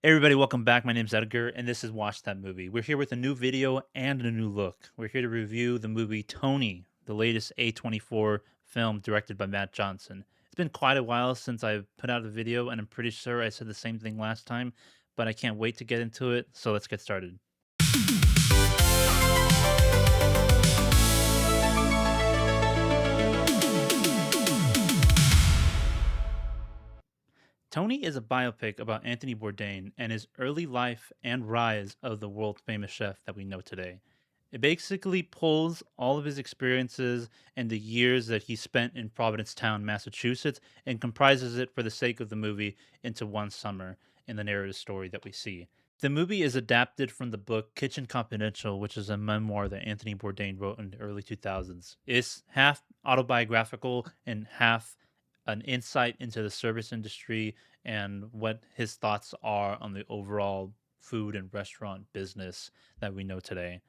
Hey everybody, welcome back. My name's Edgar, and this is Watch That Movie. We're here with a new video and a new look. We're here to review the movie Tony, the latest A24 film directed by Matt Johnson. It's been quite a while since I've put out a video, and I'm pretty sure I said the same thing last time, but I can't wait to get into it, so let's get started. Tony is a biopic about Anthony Bourdain and his early life and rise of the world famous chef that we know today. It basically pulls all of his experiences and the years that he spent in Provincetown, Massachusetts, and comprises it for the sake of the movie into one summer in the narrative story that we see. The movie is adapted from the book Kitchen Confidential, which is a memoir that Anthony Bourdain wrote in the early 2000s. It's half autobiographical and half an insight into the service industry and what his thoughts are on the overall food and restaurant business that we know today.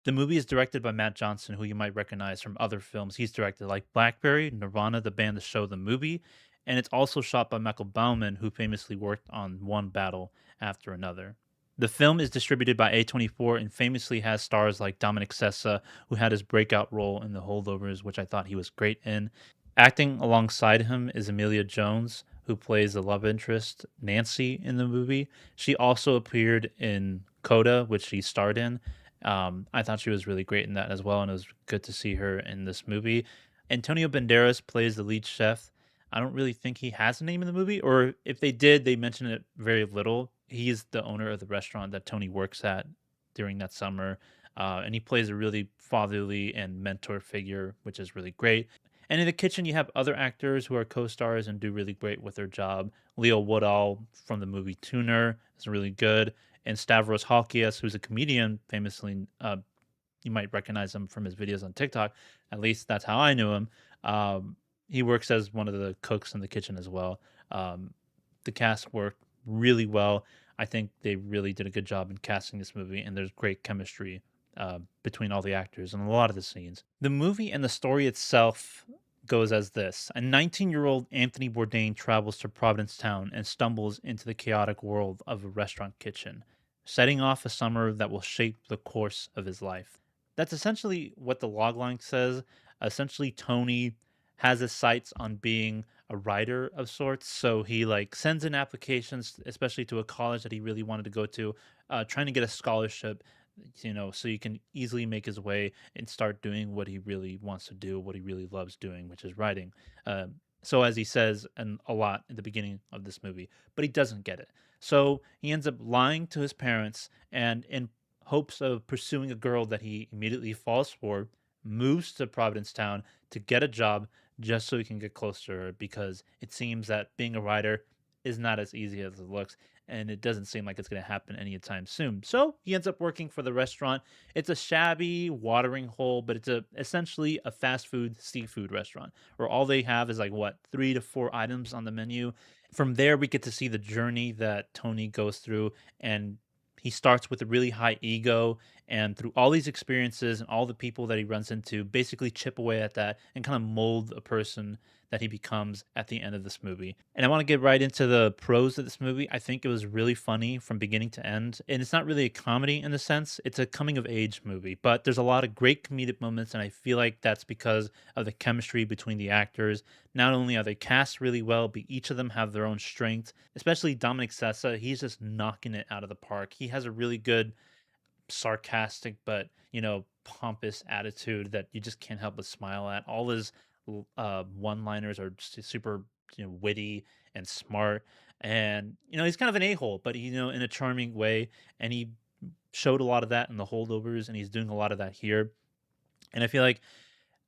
The movie is directed by Matt Johnson, who you might recognize from other films he's directed, like Blackberry, Nirvana, the band, the show, the movie. And it's also shot by Michael Bauman, who famously worked on One Battle After Another. The film is distributed by A24 and famously has stars like Dominic Sessa, who had his breakout role in The Holdovers, which I thought he was great in. Acting alongside him is Amelia Jones, who plays the love interest Nancy in the movie. She also appeared in Coda, which she starred in. I thought she was really great in that as well, and it was good to see her in this movie. Antonio Banderas plays the lead chef. I don't really think he has a name in the movie, or if they did, they mention it very little. He's the owner of the restaurant that Tony works at during that summer, and he plays a really fatherly and mentor figure, which is really great. And in the kitchen, you have other actors who are co-stars and do really great with their job. Leo Woodall from the movie Tuner is really good, and Stavros Halkias, who's a comedian, famously, you might recognize him from his videos on TikTok. At least that's how I knew him. He works as one of the cooks in the kitchen as well. The cast worked really well. I think they really did a good job in casting this movie, and there's great chemistry between all the actors and a lot of the scenes. The movie and the story itself goes as this: a 19-year-old Anthony Bourdain travels to Provincetown and stumbles into the chaotic world of a restaurant kitchen, setting off a summer that will shape the course of his life. That's essentially what the logline says. Essentially, Tony has his sights on being a writer of sorts, so he like sends in applications, especially to a college that he really wanted to go to, trying to get a scholarship, so he can easily make his way and start doing what he really wants to do, what he really loves doing, which is writing. So as he says, and a lot at the beginning of this movie, but he doesn't get it. So he ends up lying to his parents, and in hopes of pursuing a girl that he immediately falls for, moves to Provincetown to get a job just so he can get closer to her, because it seems that being a writer is not as easy as it looks, and it doesn't seem like it's going to happen anytime soon. So he ends up working for the restaurant. It's a shabby watering hole, but it's essentially a fast food seafood restaurant where all they have is like what, 3 to 4 items on the menu. From there, we get to see the journey that Tony goes through, and he starts with a really high ego, and through all these experiences and all the people that he runs into, basically chip away at that and kind of mold a person that he becomes at the end of this movie. And I want to get right into the pros of this movie. I think it was really funny from beginning to end. And it's not really a comedy in the sense, it's a coming of age movie, but there's a lot of great comedic moments. And I feel like that's because of the chemistry between the actors. Not only are they cast really well, but each of them have their own strengths, especially Dominic Sessa. He's just knocking it out of the park. He has a really good sarcastic but pompous attitude that you just can't help but smile at. All his one liners are just super witty and smart, and he's kind of an a-hole, but in a charming way, and he showed a lot of that in the holdovers, and he's doing a lot of that here. And I feel like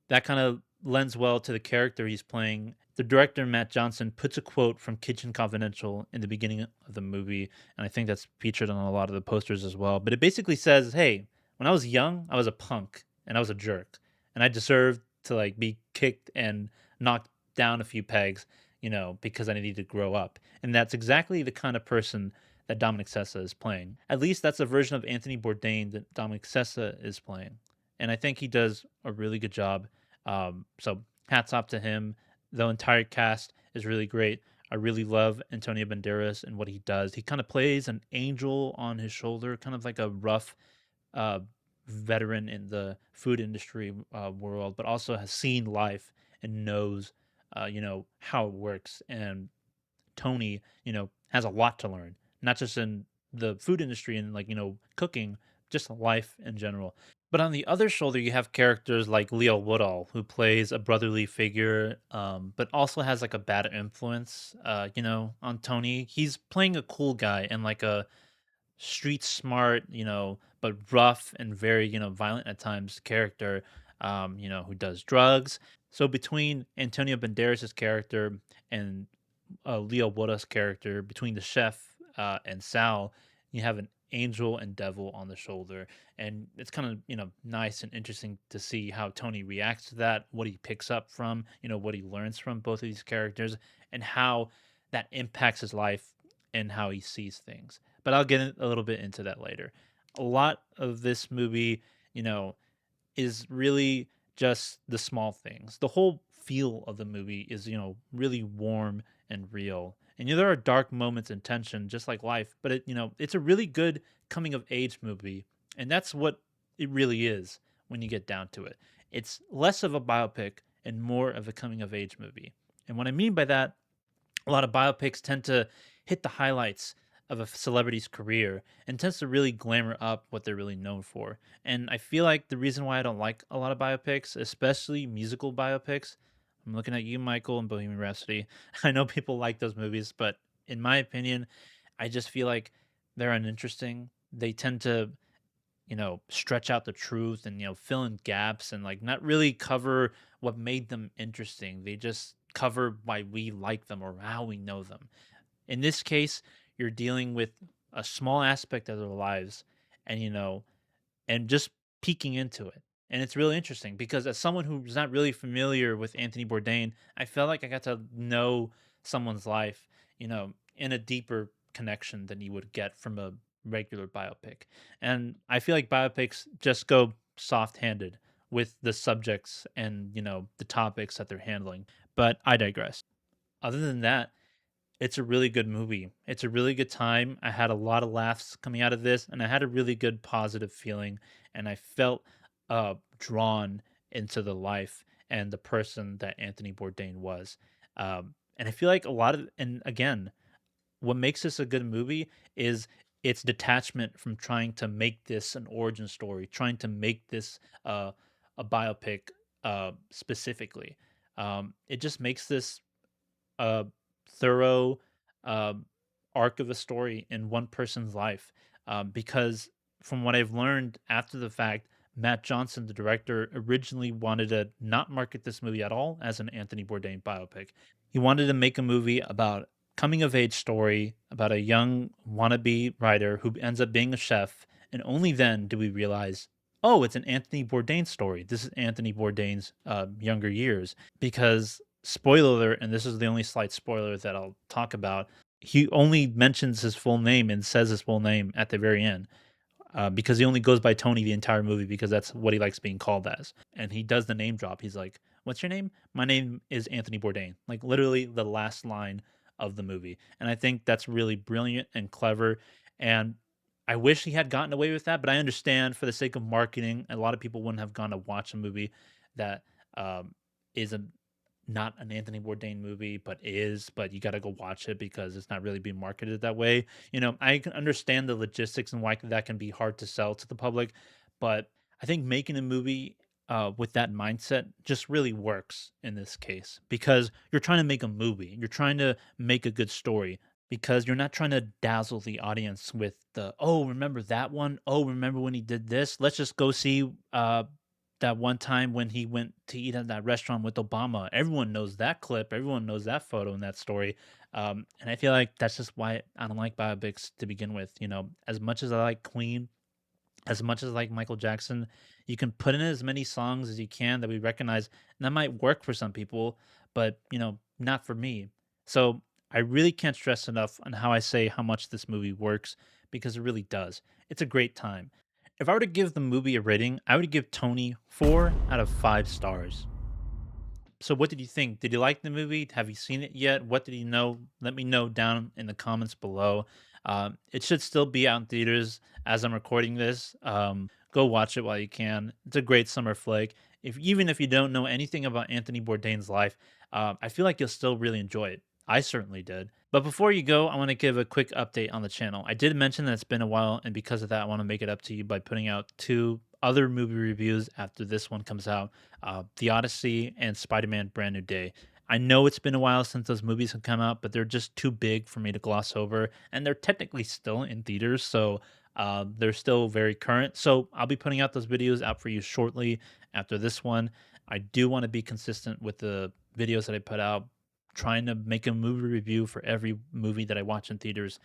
that kind of lends well to the character he's playing. The director, Matt Johnson, puts a quote from Kitchen Confidential in the beginning of the movie, and I think that's featured on a lot of the posters as well. But it basically says, "Hey, when I was young, I was a punk and I was a jerk, and I deserved to like be kicked and knocked down a few pegs, because I needed to grow up." And that's exactly the kind of person that Dominic Sessa is playing. At least that's a version of Anthony Bourdain that Dominic Sessa is playing, and I think he does a really good job. So hats off to him. The entire cast is really great. I really love Antonio Banderas and what he does. He kind of plays an angel on his shoulder, kind of like a rough uh, veteran in the food industry world, but also has seen life and knows, how it works. And Tony, has a lot to learn, not just in the food industry and like, cooking, just life in general. But on the other shoulder, you have characters like Leo Woodall, who plays a brotherly figure, but also has like a bad influence, on Tony. He's playing a cool guy and like a street smart, but rough and very, violent at times character, who does drugs. So between Antonio Banderas' character and Leo Woda's character, between the chef and Sal, you have an angel and devil on the shoulder, and it's kind of nice and interesting to see how Tony reacts to that, what he picks up from, what he learns from both of these characters, and how that impacts his life and how he sees things. But I'll get a little bit into that later. A lot of this movie, you know, is really just the small things. The whole feel of the movie is, really warm and real. And there are dark moments and tension, just like life. But it's a really good coming of age movie, and that's what it really is when you get down to it. It's less of a biopic and more of a coming of age movie. And what I mean by that, a lot of biopics tend to hit the highlights of a celebrity's career and tends to really glamour up what they're really known for. And I feel like the reason why I don't like a lot of biopics, especially musical biopics, I'm looking at you, Michael, and Bohemian Rhapsody. I know people like those movies, but in my opinion, I just feel like they're uninteresting. They tend to, stretch out the truth and, fill in gaps and like not really cover what made them interesting. They just cover why we like them or how we know them. In this case, you're dealing with a small aspect of their lives and, and just peeking into it. And it's really interesting because as someone who's not really familiar with Anthony Bourdain, I felt like I got to know someone's life, in a deeper connection than you would get from a regular biopic. And I feel like biopics just go soft-handed with the subjects and, the topics that they're handling. But I digress. Other than that, it's a really good movie. It's a really good time. I had a lot of laughs coming out of this, and I had a really good positive feeling, and I felt drawn into the life and the person that Anthony Bourdain was. And I feel like a lot of, and again, what makes this a good movie is its detachment from trying to make this an origin story, trying to make this a biopic specifically. It just makes this a thorough um, arc of a story in one person's life. Because from what I've learned after the fact, Matt Johnson, the director, originally wanted to not market this movie at all as an Anthony Bourdain biopic. He wanted to make a movie about coming of age story about a young wannabe writer who ends up being a chef, and only then do we realize, oh, it's an Anthony Bourdain story. This is Anthony Bourdain's younger years. Because spoiler alert, and this is the only slight spoiler that I'll talk about, he only mentions his full name and says his full name at the very end, because he only goes by Tony the entire movie because that's what he likes being called as. And he does the name drop. He's like, "What's your name? My name is Anthony Bourdain." Like literally the last line of the movie. And I think that's really brilliant and clever. And I wish he had gotten away with that, but I understand for the sake of marketing, a lot of people wouldn't have gone to watch a movie that is a not an Anthony Bourdain movie, but is, but you got to go watch it because it's not really being marketed that way. I can understand the logistics and why that can be hard to sell to the public, but I think making a movie with that mindset just really works in this case because you're trying to make a movie, you're trying to make a good story. Because you're not trying to dazzle the audience with the, oh, remember that one? Oh, remember when he did this? Let's just go see that one time when he went to eat at that restaurant with Obama. Everyone knows that clip. Everyone knows that photo and that story. And I feel like that's just why I don't like biopics to begin with. As much as I like Queen, as much as I like Michael Jackson, you can put in as many songs as you can that we recognize, and that might work for some people, but not for me. So I really can't stress enough on how I say how much this movie works because it really does. It's a great time. If I were to give the movie a rating, I would give Tony 4 out of 5 stars. So what did you think? Did you like the movie? Have you seen it yet? What did you know? Let me know down in the comments below. It should still be out in theaters as I'm recording this. Go watch it while you can. It's a great summer flick. If even if you don't know anything about Anthony Bourdain's life, I feel like you'll still really enjoy it. I certainly did. But before you go, I want to give a quick update on the channel. I did mention that it's been a while, and because of that, I want to make it up to you by putting out two other movie reviews after this one comes out, The Odyssey and Spider-Man Brand New Day. I know it's been a while since those movies have come out, but they're just too big for me to gloss over, and they're technically still in theaters, so they're still very current. So I'll be putting out those videos out for you shortly after this one. I do want to be consistent with the videos that I put out, trying to make a movie review for every movie that I watch in theaters.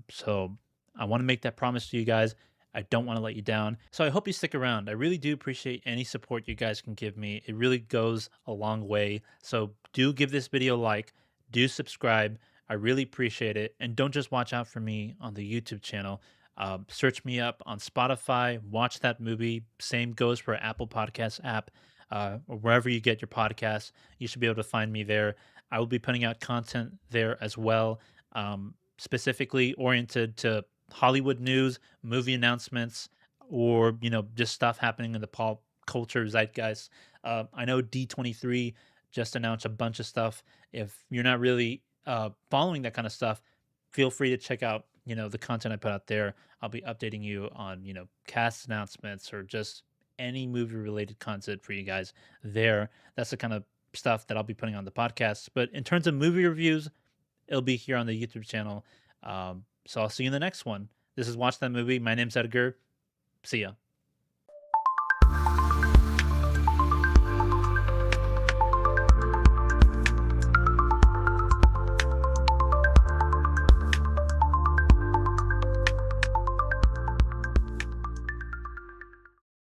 So I want to make that promise to you guys. I don't want to let you down. So I hope you stick around. I really do appreciate any support you guys can give me. It really goes a long way. So do give this video a like, do subscribe. I really appreciate it. And don't just watch out for me on the YouTube channel. Search me up on Spotify, watch that movie. Same goes for Apple Podcasts app, or wherever you get your podcasts. You should be able to find me there. I will be putting out content there as well, specifically oriented to Hollywood news, movie announcements, or just stuff happening in the pop culture zeitgeist. I know D23 just announced a bunch of stuff. If you're not really following that kind of stuff, feel free to check out the content I put out there. I'll be updating you on cast announcements or just any movie related content for you guys there. That's the kind of stuff that I'll be putting on the podcast. But in terms of movie reviews, it'll be here on the YouTube channel. So I'll see you in the next one. This is Watch That Movie. My name's Edgar. See ya.